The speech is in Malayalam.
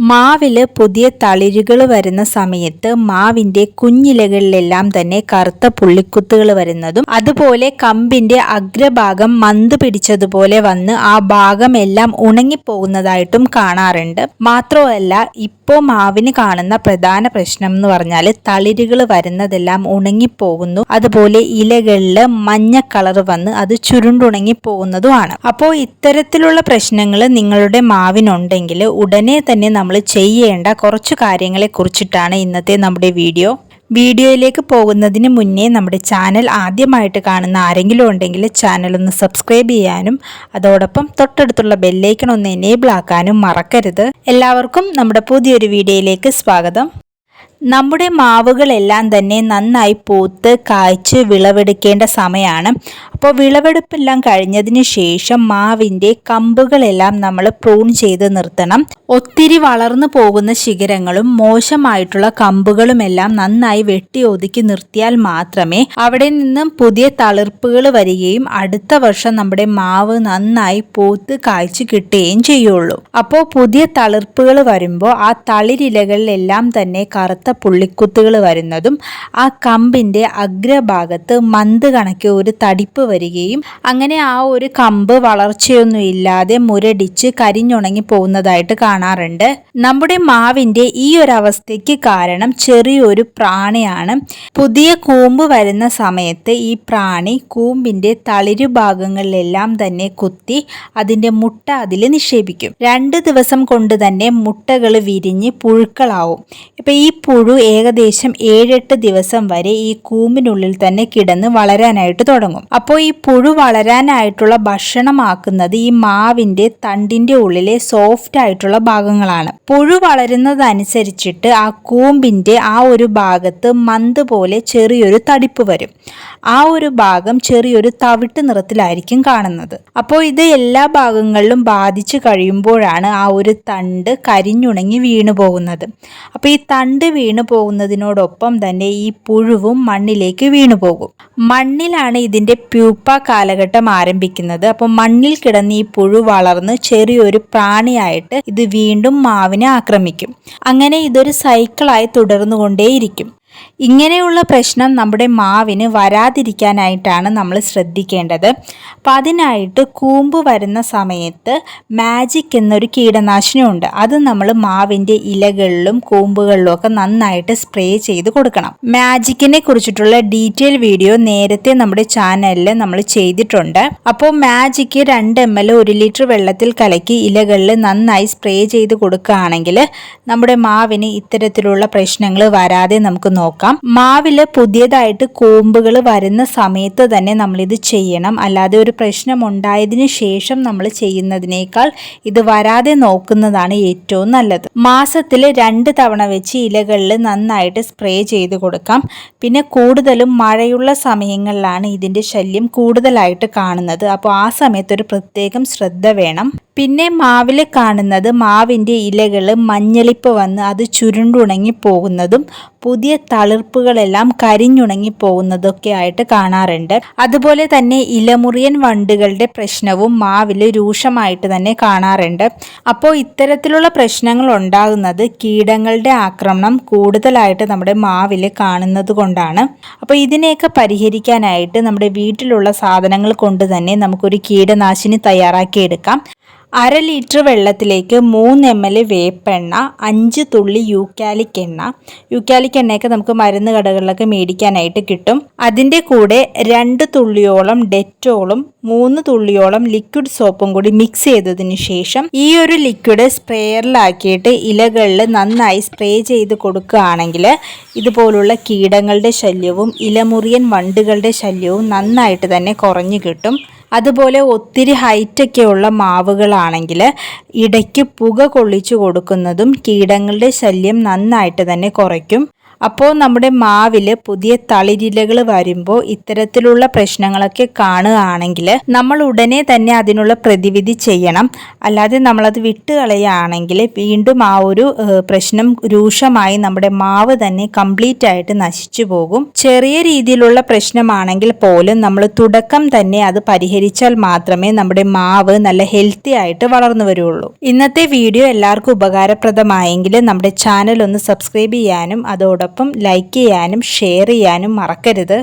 മാവില് പുതിയ തളിരുകൾ വരുന്ന സമയത്ത് മാവിന്റെ കുഞ്ഞിലകളിലെല്ലാം തന്നെ കറുത്ത പുള്ളിക്കുത്തുകൾ വരുന്നതും അതുപോലെ കമ്പിന്റെ അഗ്രഭാഗം മന്ത് പിടിച്ചതുപോലെ വന്ന് ആ ഭാഗം എല്ലാം ഉണങ്ങിപ്പോകുന്നതായിട്ടും കാണാറുണ്ട്. മാത്രമല്ല ഇപ്പോൾ മാവിന് കാണുന്ന പ്രധാന പ്രശ്നം എന്ന് പറഞ്ഞാൽ തളിരുകൾ വരുന്നതെല്ലാം ഉണങ്ങിപ്പോകുന്നു, അതുപോലെ ഇലകളിൽ മഞ്ഞ കളർ വന്ന് അത് ചുരുണ്ടുണങ്ങി പോകുന്നതുമാണ്. അപ്പോൾ ഇത്തരത്തിലുള്ള പ്രശ്നങ്ങൾ നിങ്ങളുടെ മാവിനുണ്ടെങ്കിൽ ഉടനെ തന്നെ നമ്മൾ ചെയ്യേണ്ട കുറച്ച് കാര്യങ്ങളെ കുറിച്ചിട്ടാണ് ഇന്നത്തെ നമ്മുടെ വീഡിയോയിലേക്ക് പോകുന്നതിന് മുന്നേ നമ്മുടെ ചാനൽ ആദ്യമായിട്ട് കാണുന്ന ആരെങ്കിലും ഉണ്ടെങ്കിൽ ചാനൽ ഒന്ന് സബ്സ്ക്രൈബ് ചെയ്യാനും അതോടൊപ്പം തൊട്ടടുത്തുള്ള ബെല്ലൈക്കൺ ഒന്ന് എനേബിൾ ആക്കാനും മറക്കരുത്. എല്ലാവർക്കും നമ്മുടെ പുതിയൊരു വീഡിയോയിലേക്ക് സ്വാഗതം. നമ്മുടെ മാവുകളെല്ലാം തന്നെ നന്നായി പൂത്ത് കായ്ച്ച് വിളവെടുക്കേണ്ട സമയമാണ്. അപ്പോൾ വിളവെടുപ്പെല്ലാം കഴിഞ്ഞതിന് ശേഷം മാവിൻ്റെ കമ്പുകളെല്ലാം നമ്മൾ പ്രൂൺ ചെയ്ത് നിർത്തണം. ഒത്തിരി വളർന്നു പോകുന്ന ശിഖരങ്ങളും മോശമായിട്ടുള്ള കമ്പുകളുമെല്ലാം നന്നായി വെട്ടി ഒതുക്കി നിർത്തിയാൽ മാത്രമേ അവിടെ നിന്നും പുതിയ തളിർപ്പുകൾ വരികയും അടുത്ത വർഷം നമ്മുടെ മാവ് നന്നായി പൂത്ത് കായ്ച്ച് കിട്ടുകയും ചെയ്യുള്ളൂ. അപ്പോൾ പുതിയ തളിർപ്പുകൾ വരുമ്പോൾ ആ തളിരിലകളിലെല്ലാം തന്നെ കറുത്ത പുള്ളിക്കുത്തുകൾ വരുന്നതും ആ കമ്പിന്റെ അഗ്രഭാഗത്ത് മന്ത് കണക്ക് ഒരു തടിപ്പ് വരികയും അങ്ങനെ ആ ഒരു കമ്പ് വളർച്ചയൊന്നും ഇല്ലാതെ മുരടിച്ച് കരിഞ്ഞുണങ്ങി പോകുന്നതായിട്ട് കാണാറുണ്ട്. നമ്മുടെ മാവിന്റെ ഈ ഒരു അവസ്ഥയ്ക്ക് കാരണം ചെറിയൊരു പ്രാണിയാണ്. പുതിയ കൂമ്പ് വരുന്ന സമയത്ത് ഈ പ്രാണി കൂമ്പിന്റെ തളിരു ഭാഗങ്ങളിലെല്ലാം തന്നെ കുത്തി അതിന്റെ മുട്ട അതിൽ നിക്ഷേപിക്കും. 2 ദിവസം കൊണ്ട് തന്നെ മുട്ടകൾ വിരിഞ്ഞ് പുഴുക്കളാവും. ഇപ്പൊ ഈ പുഴു ഏകദേശം 7-8 ദിവസം വരെ ഈ കൂമ്പിനുള്ളിൽ തന്നെ കിടന്ന് വളരാനായിട്ട് തുടങ്ങും. അപ്പോൾ ഈ പുഴു വളരാനായിട്ടുള്ള ഭക്ഷണമാക്കുന്നത് ഈ മാവിന്റെ തണ്ടിന്റെ ഉള്ളിലെ സോഫ്റ്റ് ആയിട്ടുള്ള ഭാഗങ്ങളാണ്. പുഴു വളരുന്നതനുസരിച്ചിട്ട് ആ കൂമ്പിന്റെ ആ ഒരു ഭാഗത്ത് മന്ത് പോലെ ചെറിയൊരു തടിപ്പ് വരും. ആ ഒരു ഭാഗം ചെറിയൊരു തവിട്ട് നിറത്തിലായിരിക്കും കാണുന്നത്. അപ്പോൾ ഇത് എല്ലാ ഭാഗങ്ങളിലും ബാധിച്ചു കഴിയുമ്പോഴാണ് ആ ഒരു തണ്ട് കരിഞ്ഞുണങ്ങി വീണു പോകുന്നത്. അപ്പോൾ ഈ തണ്ട് വീണു പോകുന്നതിനോടൊപ്പം തന്നെ ഈ പുഴുവും മണ്ണിലേക്ക് വീണു പോകും. മണ്ണിലാണ് ഇതിന്റെ പ്യൂപ്പ കാലഘട്ടം ആരംഭിക്കുന്നത്. അപ്പോൾ മണ്ണിൽ കിടന്ന് ഈ പുഴു വളർന്ന് ചെറിയൊരു പ്രാണിയായിട്ട് ഇത് വീണ്ടും മാവിനെ ആക്രമിക്കും. അങ്ങനെ ഇതൊരു സൈക്കിളായി തുടർന്നുകൊണ്ടേയിരിക്കും. ഇങ്ങനെയുള്ള പ്രശ്നം നമ്മുടെ മാവിന് വരാതിരിക്കാനായിട്ടാണ് നമ്മൾ ശ്രദ്ധിക്കേണ്ടത്. അപ്പം അതിനായിട്ട് കൂമ്പ് വരുന്ന സമയത്ത് മാജിക് എന്നൊരു കീടനാശിനി ഉണ്ട്. അത് നമ്മൾ മാവിൻ്റെ ഇലകളിലും കൂമ്പുകളിലും ഒക്കെ നന്നായിട്ട് സ്പ്രേ ചെയ്ത് കൊടുക്കണം. മാജിക്കിനെ കുറിച്ചിട്ടുള്ള ഡീറ്റെയിൽ വീഡിയോ നേരത്തെ നമ്മുടെ ചാനലിൽ നമ്മൾ ചെയ്തിട്ടുണ്ട്. അപ്പോൾ മാജിക് 2 ml 1 ലിറ്റർ വെള്ളത്തിൽ കലക്കി ഇലകളിൽ നന്നായി സ്പ്രേ ചെയ്ത് കൊടുക്കുകയാണെങ്കിൽ നമ്മുടെ മാവിന് ഇത്തരത്തിലുള്ള പ്രശ്നങ്ങൾ വരാതെ നമുക്ക് നോക്കാം. മാവില് പുതിയതായിട്ട് കൂമ്പുകൾ വരുന്ന സമയത്ത് തന്നെ നമ്മളിത് ചെയ്യണം. അല്ലാതെ ഒരു പ്രശ്നം ഉണ്ടായതിനു ശേഷം നമ്മൾ ചെയ്യുന്നതിനേക്കാൾ ഇത് വരാതെ നോക്കുന്നതാണ് ഏറ്റവും നല്ലത്. മാസത്തിൽ 2 തവണ വെച്ച് ഇലകളിൽ നന്നായിട്ട് സ്പ്രേ ചെയ്ത് കൊടുക്കാം. പിന്നെ കൂടുതലും മഴയുള്ള സമയങ്ങളിലാണ് ഇതിൻ്റെ ശല്യം കൂടുതലായിട്ട് കാണുന്നത്. അപ്പോൾ ആ സമയത്ത് ഒരു പ്രത്യേകം ശ്രദ്ധ വേണം. പിന്നെ മാവിൽ കാണുന്നത് മാവിൻ്റെ ഇലകൾ മഞ്ഞളിപ്പ് വന്ന് അത് ചുരുണ്ടുണങ്ങി പോകുന്നതും പുതിയ തളിർപ്പുകളെല്ലാം കരിഞ്ഞുണങ്ങി പോകുന്നതൊക്കെ ആയിട്ട് കാണാറുണ്ട്. അതുപോലെ തന്നെ ഇലമുറിയൻ വണ്ടുകളുടെ പ്രശ്നവും മാവിൽ രൂക്ഷമായിട്ട് തന്നെ കാണാറുണ്ട്. അപ്പോൾ ഇത്തരത്തിലുള്ള പ്രശ്നങ്ങൾ ഉണ്ടാകുന്നത് കീടങ്ങളുടെ ആക്രമണം കൂടുതലായിട്ട് നമ്മുടെ മാവിൽ കാണുന്നത് കൊണ്ടാണ്. അപ്പോൾ ഇതിനെയൊക്കെ പരിഹരിക്കാനായിട്ട് നമ്മുടെ വീട്ടിലുള്ള സാധനങ്ങൾ കൊണ്ട് തന്നെ നമുക്കൊരു കീടനാശിനി തയ്യാറാക്കിയെടുക്കാം. 1/2 ലിറ്റർ വെള്ളത്തിലേക്ക് 3 ml വേപ്പെണ്ണ, 5 തുള്ളി യൂക്കാലിക് എണ്ണയൊക്കെ നമുക്ക് മരുന്ന് കടകളിലൊക്കെ മേടിക്കാനായിട്ട് കിട്ടും. അതിൻ്റെ കൂടെ 2 തുള്ളിയോളം ഡെറ്റോളും 3 തുള്ളിയോളം ലിക്വിഡ് സോപ്പും കൂടി മിക്സ് ചെയ്തതിന് ശേഷം ഈ ഒരു ലിക്വിഡ് സ്പ്രേയറിലാക്കിയിട്ട് ഇലകളിൽ നന്നായി സ്പ്രേ ചെയ്ത് കൊടുക്കുകയാണെങ്കിൽ ഇതുപോലുള്ള കീടങ്ങളുടെ ശല്യവും ഇലമുറിയൻ വണ്ടുകളുടെ ശല്യവും നന്നായിട്ട് തന്നെ കുറഞ്ഞു കിട്ടും. അതുപോലെ ഒത്തിരി ഹൈറ്റൊക്കെയുള്ള മാവുകളാണെങ്കിൽ ഇടയ്ക്ക് പുക കൊള്ളിച്ചു കൊടുക്കുന്നതും കീടങ്ങളുടെ ശല്യം നന്നായിട്ട് തന്നെ കുറയ്ക്കും. അപ്പോൾ നമ്മുടെ മാവിൽ പുതിയ തളിരിലകൾ വരുമ്പോൾ ഇത്തരത്തിലുള്ള പ്രശ്നങ്ങളൊക്കെ കാണുകയാണെങ്കിൽ നമ്മൾ ഉടനെ തന്നെ അതിനുള്ള പ്രതിവിധി ചെയ്യണം. അല്ലാതെ നമ്മളത് വിട്ടുകളയുകയാണെങ്കിൽ വീണ്ടും ആ ഒരു പ്രശ്നം രൂക്ഷമായി നമ്മുടെ മാവ് തന്നെ കംപ്ലീറ്റ് ആയിട്ട് നശിച്ചു പോകും. ചെറിയ രീതിയിലുള്ള പ്രശ്നമാണെങ്കിൽ പോലും നമ്മൾ തുടക്കം തന്നെ അത് പരിഹരിച്ചാൽ മാത്രമേ നമ്മുടെ മാവ് നല്ല ഹെൽത്തി ആയിട്ട് വളർന്നു വരുള്ളൂ. ഇന്നത്തെ വീഡിയോ എല്ലാവർക്കും ഉപകാരപ്രദമായെങ്കിൽ നമ്മുടെ ചാനൽ ഒന്ന് സബ്സ്ക്രൈബ് ചെയ്യാനും അതോടൊപ്പം ലൈക്ക് ചെയ്യാനും ഷെയർ ചെയ്യാനും മറക്കരുത്.